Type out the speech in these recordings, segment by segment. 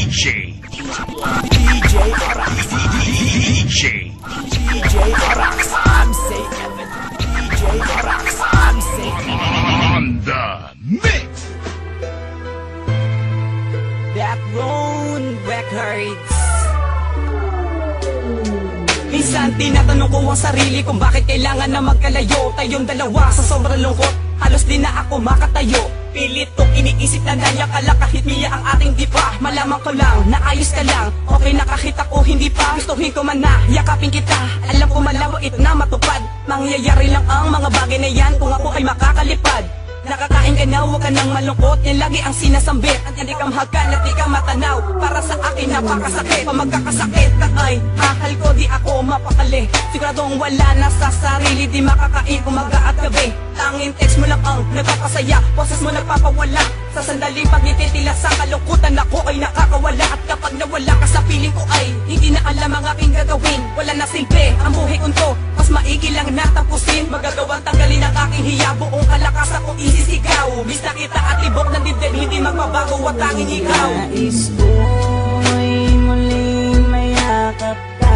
DJ Arax. I'm saying Evan. DJ Arax. I'm saying On the mix. Backbone Records. Minsan tinatanong ko ang sarili kung bakit kailangan na magkalayo tayong dalawa sa sobrang lungkot. Halos di na ako makatayo. Pilit kong iniisip na nanyakala kahit miya ang ating di pa. Malaman ko lang na ayos ka lang. Okay na kahit ako hindi pa. Gustuhin ko man na yakapin kita. Alam ko malawait na matupad. Mangyayari lang ang mga bagay na yan kung ako ay makakalipad. Nakakain ka na, huwag ka nang malungkot. Yan lagi ang sinasambit. At hindi ka mahagal at di ka matanaw. Para sa akin napakasakit. Pag magkakasakit ka ay mahal ko, di ako mapakali. Siguradong wala na sa sarili, di makakain umaga at gabi. Tanging text mo lang ang nagpapasaya, boses mo nagpapawala. Sa sandaling pagtitila sa kalungkutan, ako ay nakakawala. At kapag nawala ka sa piling ko ay hindi na alam ang aking gagawin. Wala na silbi ang buhay ko to, mas maigi lang natapusin. Magagawang tanggalin ang aking hiya, buong kalakas akong isisigaw. Miss na kita at libok ng dibdib, hindi magbabago at tanging ikaw. Nais ko'y muling mayakap ka.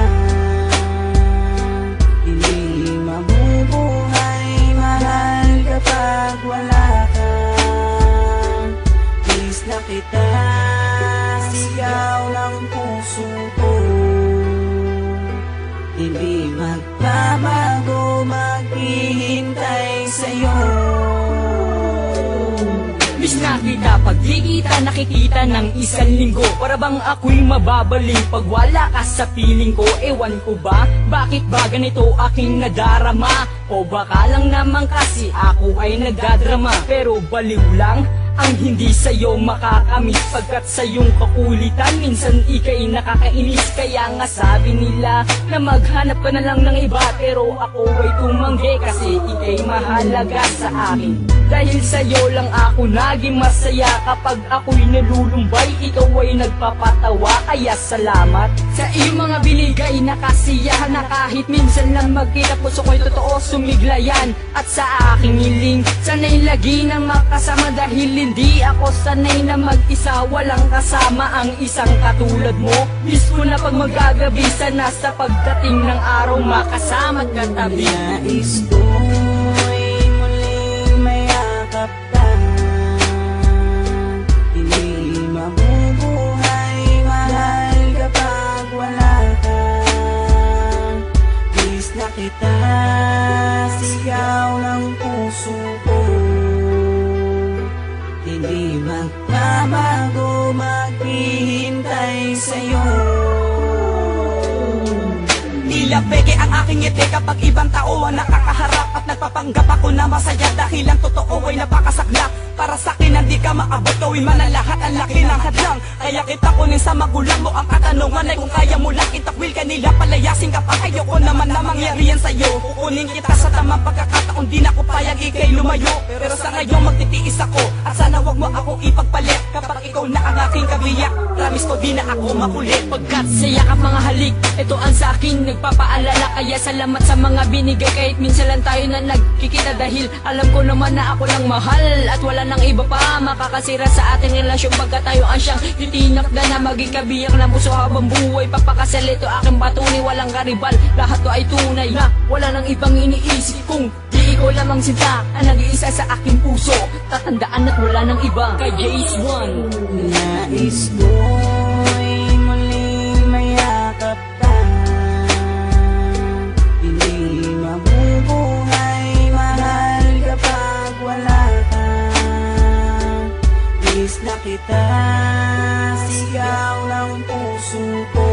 Hindi mabubuhay, mahal kapag wala ka. Miss na kita, sigaw ng puso ko. Hindi magbabago, maghihintay sa'yo. Miss na kita, pag di kita nakikita ng isang linggo. Para bang ako'y mababaling pag wala ka sa piling ko. Ewan ko ba, bakit ba ganito aking nadarama? O baka lang naman kasi ako ay nagdadrama. Pero baliw lang ang hindi sa'yo makakamit. Pagkat sa iyong kakulitan, minsan ika'y nakakainis. Kaya nga sabi nila na maghanap ka na lang ng iba. Pero ako ay tumanggi kasi ika'y mahalaga sa akin. Dahil sa'yo lang ako naging masaya. Kapag ako'y nalulumbay, ikaw ay nagpapatawa. Kaya salamat sa iyong mga binigay na kasiyahan. Na kahit minsan lang magkita, puso ko'y totoo sumiglayan. At sa aking hiling, sana'y lagi nang makasama. Dahil hindi ako sanay na mag-isa, walang kasama ang isang katulad mo. Miss ko na pag magagabi, sana sa pagdating ng araw makasama at katabi. Nais ko'y muling mayakap ka. Hindi mabubuhay, mahal kapag wala ka. Miss na kita, sigaw ng puso ko. Hindi magbabago, maghihintay sa'yo. Tila peke ang aking ngiti kapag ibang tao ang nakakaharap. At nagpapanggap ako na masaya dahil ang totoo ay napakasaklap. Para sa'kin hindi ka maabot, gawin man ang lahat, ang laki ng hadlang. Kaya kita kunin sa magulang mo ang katanungan ay kung kaya mo lang itakwil kanila, palayasin ka pa. Ayoko naman na mangyari yan sa'yo. Kukunin kita sa tamang pagkakataon, di na ko payag ikay lumayo. Pero sa ngayon magtitiis ako at sana wag mo akong ipagpalit. Kapag ikaw na ang aking kabiyak, promise ko di na ako makulit. Pagkat sa yakap mga halik, ito ang sa akin nagpapaalala. Kaya salamat sa mga binigay kahit minsan lang tayo na nagkikita. Dahil alam ko naman na ako lang mahal at wala nang iba pa makakasira sa ating relasyon. Pagkat tayo ang siyang titinakda na maging kabiyak ng puso habang buhay. Papakasal ito aking patunay, walang karibal. Lahat to ay tunay na wala nang ibang iniisip. Kung di ikaw lamang sinta ang nag-iisa sa aking puso, tatandaan at wala nang iba. Kay JH1. Nais ko'y muling mayakap ka. Hindi mabubuhay, mahal kapag wala ka. Miss na kita, sigaw ng puso ko.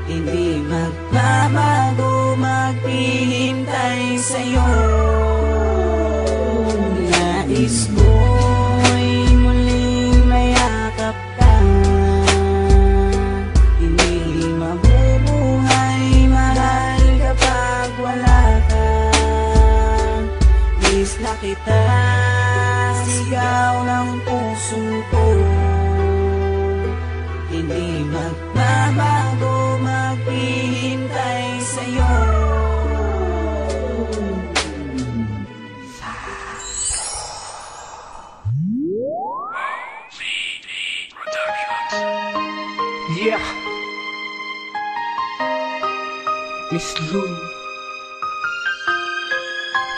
Hindi magbabago, maghihintay sa'yo. Nais ko'y muling mayakap ka. Hindi mabubuhay, mahal kapag wala ka. Miss na kita, sigaw ng puso ko. Hindi magbabago, maghihintay sa'yo. Yeah. Miss Lou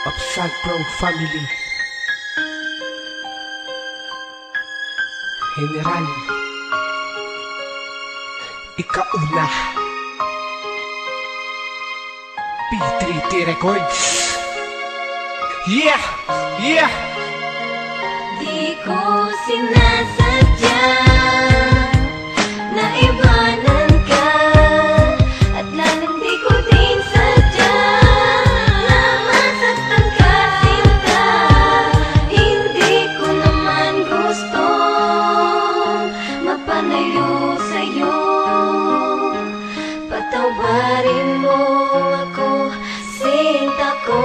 of Sagpro family. General Ikauna P3T Records. Yeah! Yeah! Di ko sinasadya na iwanan ka, at lalong di ko din sadya na masaktan ka, sinta. Hindi ko naman gustong mapalayo sa'yo. Patawarin mo ako, sinta ko.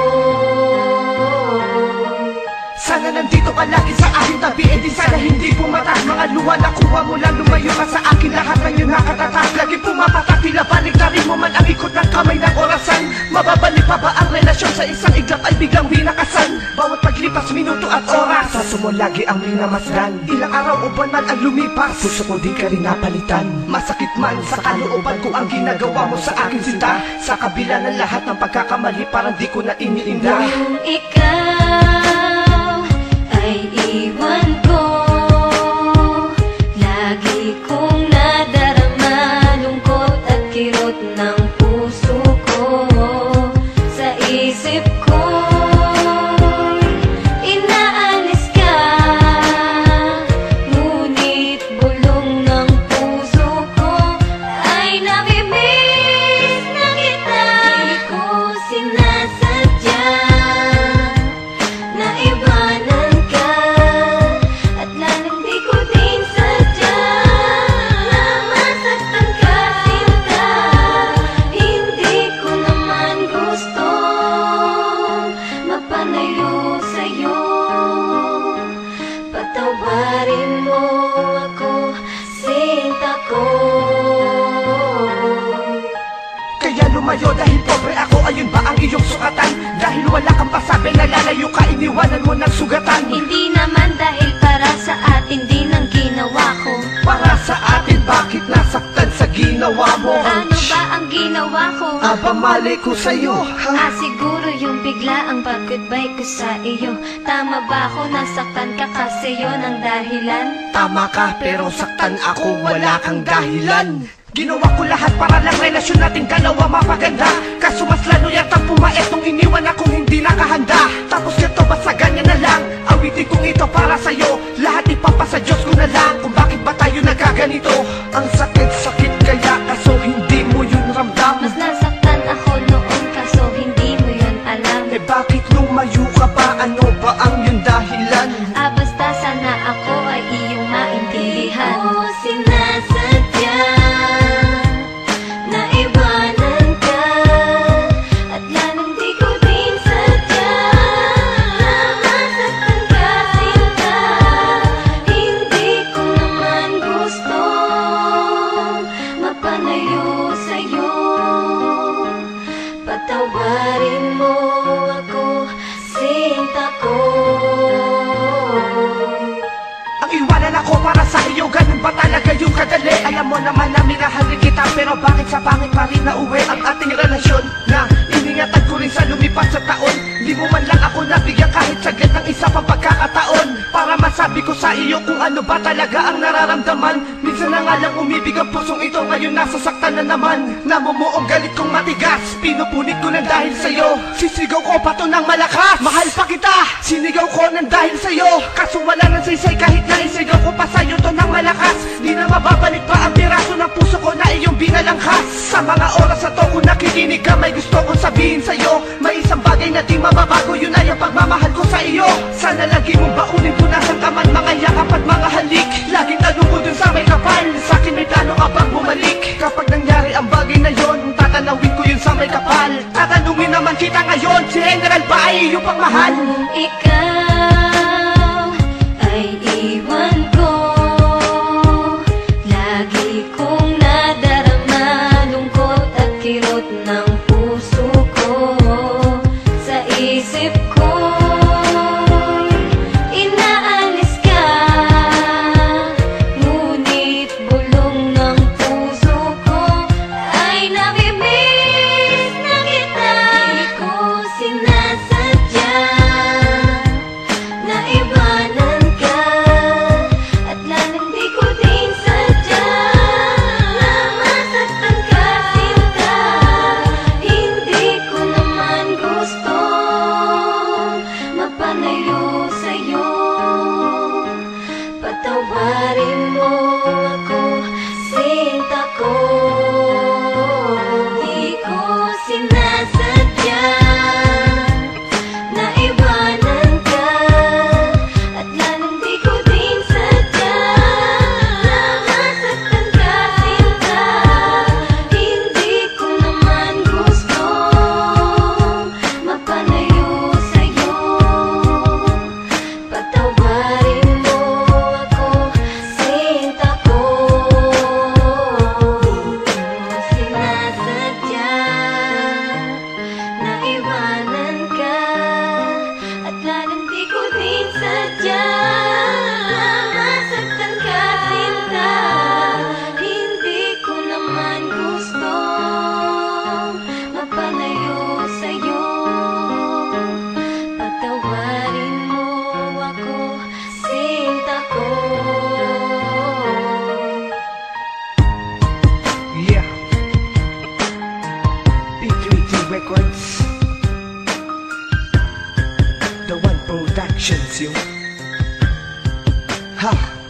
Sana nandito ka lagi sa aking tabi, di sana hindi pumatak. Mga luha na kuha mo lang, lumayo ka sa akin. Lahat ng iyong nakatatak, lagi pumapatak. Tila balik na rin mo man ang ikot ng kamay ng orasan. Mababalik pa ba ang relasyon sa isang iglap ay biglang winakasan? Bawat paglipas, minuto at oras, sa mo lagi ang minamasdan. Ilang araw o buwan man ang lumipas, puso ko di ka rin napalitan. Masakit man sa kalooban ko ang ginagawa mo sa akin, sinta. Sa kabila ng lahat ng pagkakamali, parang di ko na iniinda. Kung ikaw ay iwan ko, lagi kong nadarama lungkot at kirot ng puso ko. Sa isip ko inaalis ka, ngunit bulong ng puso ko ay namimiss na kita. Di ko sinasadya na iwanan ka, at lalong di ko din sadya na masaktan ka, sinta. Hindi ko naman gustong mapalayo sa'yo. Patawarin mo ako, sinta ko. Kaya lumayo dahil pobre ako, ayun ba ang iyong sukatan? Dahil wala kang pasabi, nalalayo ka, iniwanan mo ng sugatan. Hindi naman dahil para sa atin din ang ginawa ko. Para sa atin, bakit nasaktan sa ginawa mo? Ano ba ang ginawa ko? Aba mali ko sa'yo, ha? Siguro yung bigla ang pag-goodbye ko sa iyo. Tama ba ako, nasaktan ka kasi yon ang dahilan? Tama ka, pero saktan ako, wala kang dahilan. Ginawa ko lahat para lang relasyon nating dalawa mapaganda. Kaso mas lalo yatang pumait nung iniwan akong hindi nakahanda. Tapos ito basta ganyan na lang, awitin kong ito para sa'yo. Lahat ipapasa Diyos ko na lang, kung bakit ba tayo nagkaganito. Ang sakit-sakit kaya, kaso hindi mo yun ramdam. Mas nasaktan ako noon kaso hindi mo yun alam. Eh bakit lumayo ka ba? Ano ba ang yun dahilan? Basta sana ako ay iyong maintindihan. Di ko sinasadya na iwanan ka, at lalong di ko din sadya na masaktan ka, sinta. Hindi ko naman gustong mapalayo sa'yo. Patawarin mo ako, sinta ko. Ang iwanan ako para sa iyo, ganun ba talaga yung kadali? Alam mo naman na minahalin kita, pero bakit sa pangit pa rin nauwi ang ating relasyon? Na iningatan ko rin sa lumipas sa taon, di mo man lang ako nabigyan kahit saglit ng isa pang pagkakataon, para masabi ko sa iyo kung ano ba talaga ang nararamdaman. Minsan na nga lang umibig ang pusong ito, ngayon nasasaktan na naman. Namumuong galit kong matigas, pinupunit ko ng dahil sa'yo. Sisigaw ko pa to ng malakas, mahal pa kita. Sinigaw ko ng dahil sa'yo, kaso wala nang saysay kahit na isigaw ko pa sa'yo to ng malakas. Di na mababalik pa ang piraso ng puso ko na iyong binalangkas. Sa mga oras na to kung nakikinig ka, may gusto kong sabihin sa'yo. May isang bagay na di mababago, yun ay ang pagmamahal ko sa iyo. Sana lagi mong baunin, punasan ka man mga yakap at mga halik. Laging tanong mo dun sa may kapal, sa'kin may plano ka bang bumalik? Kapag nangyari ang bagay na yon, tatanawin ko yun sa may kapal. Tatanungin naman kita ngayon, si General ba ay iyong pagmahal? Kung ikaw ay iwan ko, lagi kong nadarama lungkot at kirot ng puso ko. Sa isip ko Ha